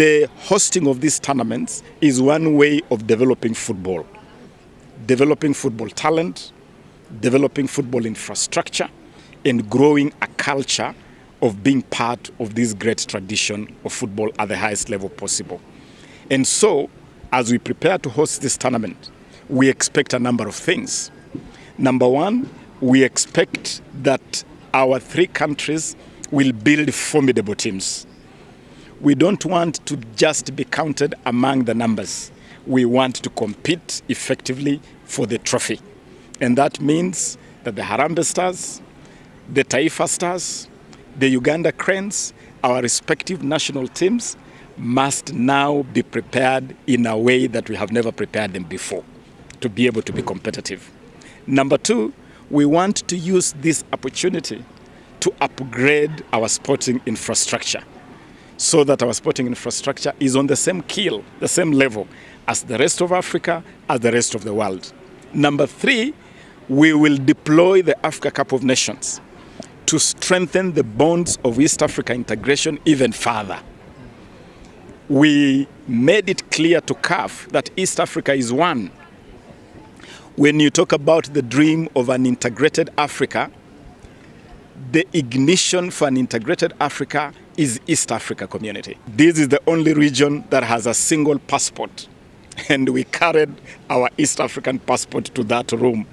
the hosting of these tournaments is one way of developing football talent, developing football infrastructure, and growing a culture of being part of this great tradition of football at the highest level possible. And so, as we prepare to host this tournament, we expect a number of things. Number one, we expect that our three countries will build formidable teams. We don't want to just be counted among the numbers. We want to compete effectively for the trophy. And that means that the Harambee Stars, the Taifa Stars, the Uganda Cranes, our respective national teams must now be prepared in a way that we have never prepared them before to be able to be competitive. Number two, we want to use this opportunity to upgrade our sporting infrastructure so that our sporting infrastructure is on the same keel, the same level as the rest of Africa, as the rest of the world. Number three, we will deploy the Africa Cup of Nations to strengthen the bonds of East Africa integration even further. We made it clear to CAF that East Africa is one. When you talk about the dream of an integrated Africa, the ignition for an integrated Africa is East Africa community. This is the only region that has a single passport, and we carried our East African passport to that room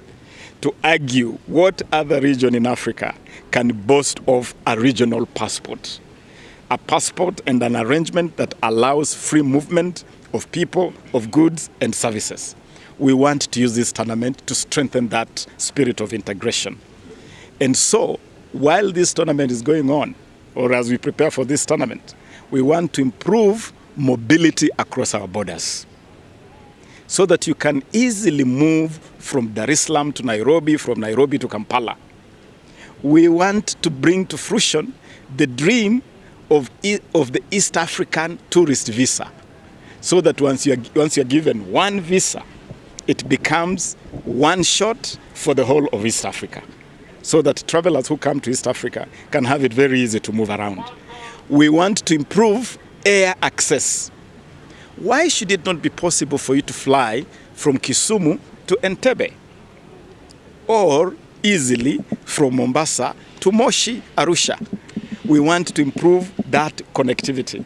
to argue what other region in Africa can boast of a regional passport. A passport and an arrangement that allows free movement of people, of goods and services. We want to use this tournament to strengthen that spirit of integration. And so, while this tournament is going on, or as we prepare for this tournament, we want to improve mobility across our borders so that you can easily move from Dar es Salaam to Nairobi, from Nairobi to Kampala. We want to bring to fruition the dream of the East African tourist visa, so that once you're given one visa, it becomes one shot for the whole of East Africa, so that travelers who come to East Africa can have it very easy to move around. We want to improve air access. Why should it not be possible for you to fly from Kisumu to Entebbe, or easily from Mombasa to Moshi, Arusha? We want to improve that connectivity.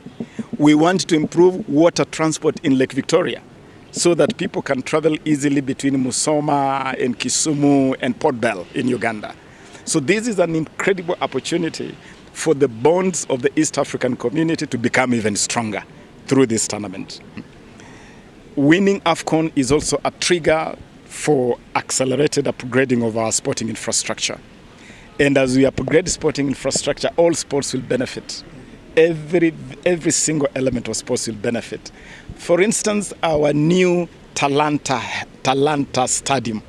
We want to improve water transport in Lake Victoria so that people can travel easily between Musoma and Kisumu and Port Bell in Uganda. So this is an incredible opportunity for the bonds of the East African community to become even stronger through this tournament. Winning AFCON is also a trigger for accelerated upgrading of our sporting infrastructure. And as we upgrade sporting infrastructure, all sports will benefit. Every single element of sports will benefit. For instance, our new Talanta Stadium,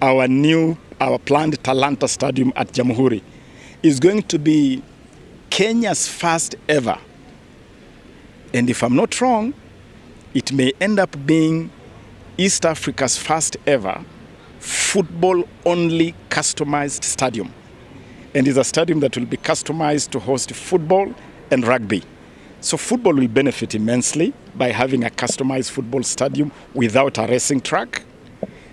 our planned Talanta Stadium at Jamhuri is going to be Kenya's first ever. And if I'm not wrong, it may end up being East Africa's first ever football-only customized stadium. And it's a stadium that will be customized to host football and rugby. So football will benefit immensely by having a customized football stadium without a racing track.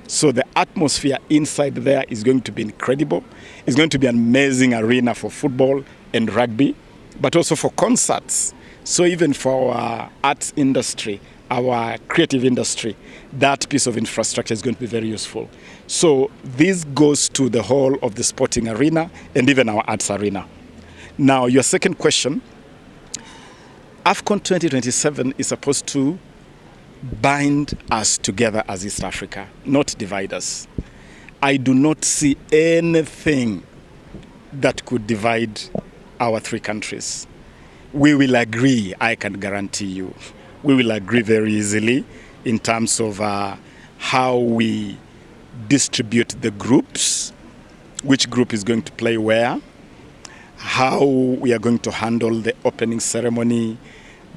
So the atmosphere inside there is going to be incredible. It's going to be an amazing arena for football and rugby, but also for concerts. So even for our arts industry, our creative industry, that piece of infrastructure is going to be very useful. So this goes to the whole of the sporting arena and even our arts arena. Now, your second question, AFCON 2027 is supposed to bind us together as East Africa, not divide us. I do not see anything that could divide our three countries. We will agree, I can guarantee you. We will agree very easily in terms of how we distribute the groups, which group is going to play where, how we are going to handle the opening ceremony,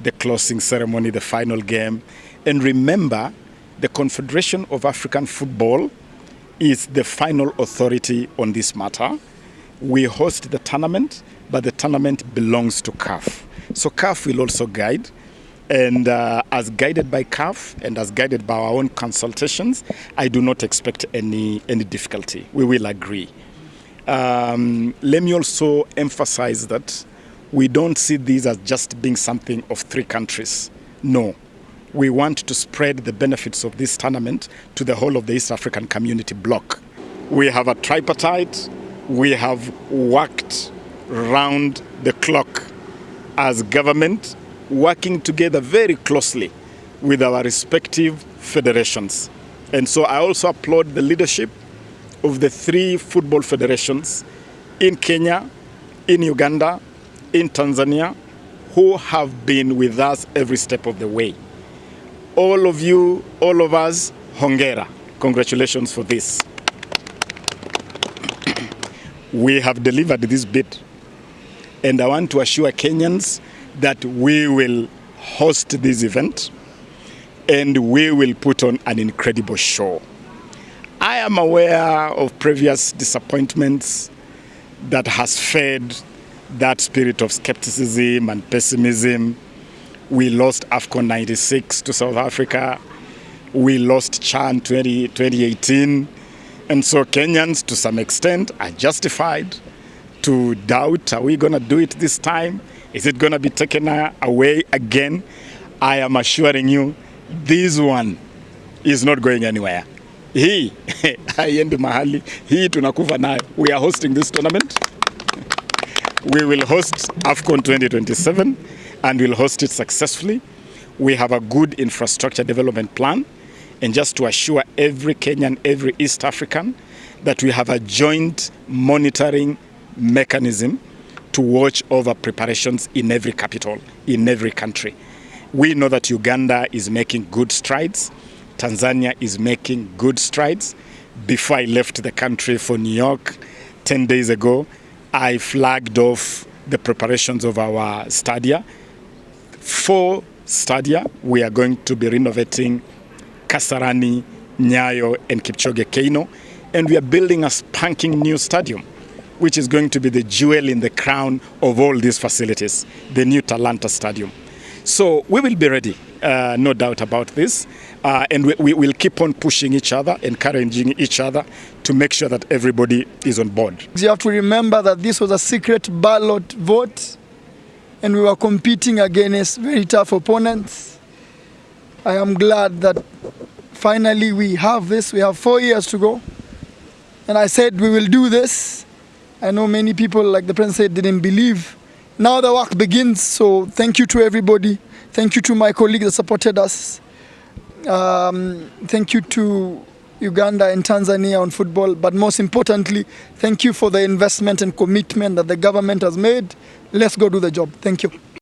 the closing ceremony, the final game. And remember, the Confederation of African Football is the final authority on this matter. We host the tournament, but the tournament belongs to CAF. So CAF will also guide. And as guided by CAF and as guided by our own consultations, I do not expect any difficulty. We will agree. Let me also emphasize that we don't see this as just being something of 3 countries. No. We want to spread the benefits of this tournament to the whole of the East African Community bloc. We have a tripartite. We have worked round the clock as government, working together very closely with our respective federations. And so I also applaud the leadership of the 3 football federations in Kenya, in Uganda, in Tanzania, who have been with us every step of the way. All of you, all of us, hongera. Congratulations for this. We have delivered this bid. And I want to assure Kenyans that we will host this event and we will put on an incredible show. I am aware of previous disappointments that has fed that spirit of skepticism and pessimism. We lost AFCON 96 to South Africa. We lost CHAN 2018. And so Kenyans, to some extent, are justified to doubt, are we going to do it this time? Is it going to be taken away again? I am assuring you, this one is not going anywhere. Haiendi mahali. Tunakufa nayo. We are hosting this tournament. We will host AFCON 2027 and we'll host it successfully. We have a good infrastructure development plan. And just to assure every Kenyan, every East African, that we have a joint monitoring mechanism to watch over preparations in every capital, in every country. We know that Uganda is making good strides. Tanzania is making good strides. Before I left the country for New York 10 days ago, I flagged off the preparations of our stadia. 4 stadia, we are going to be renovating Kasarani, Nyayo, and Kipchoge Keino. And we are building a spanking new stadium, which is going to be the jewel in the crown of all these facilities, the new Talanta Stadium. So we will be ready, no doubt about this. And we will keep on pushing each other, encouraging each other to make sure that everybody is on board. You have to remember that this was a secret ballot vote, and we were competing against very tough opponents. I am glad that finally we have this. We have 4 years to go. And I said we will do this. I know many people, like the president said, didn't believe. Now the work begins, so thank you to everybody. Thank you to my colleagues that supported us. Thank you to Uganda and Tanzania on football, but most importantly, thank you for the investment and commitment that the government has made. Let's go do the job. Thank you.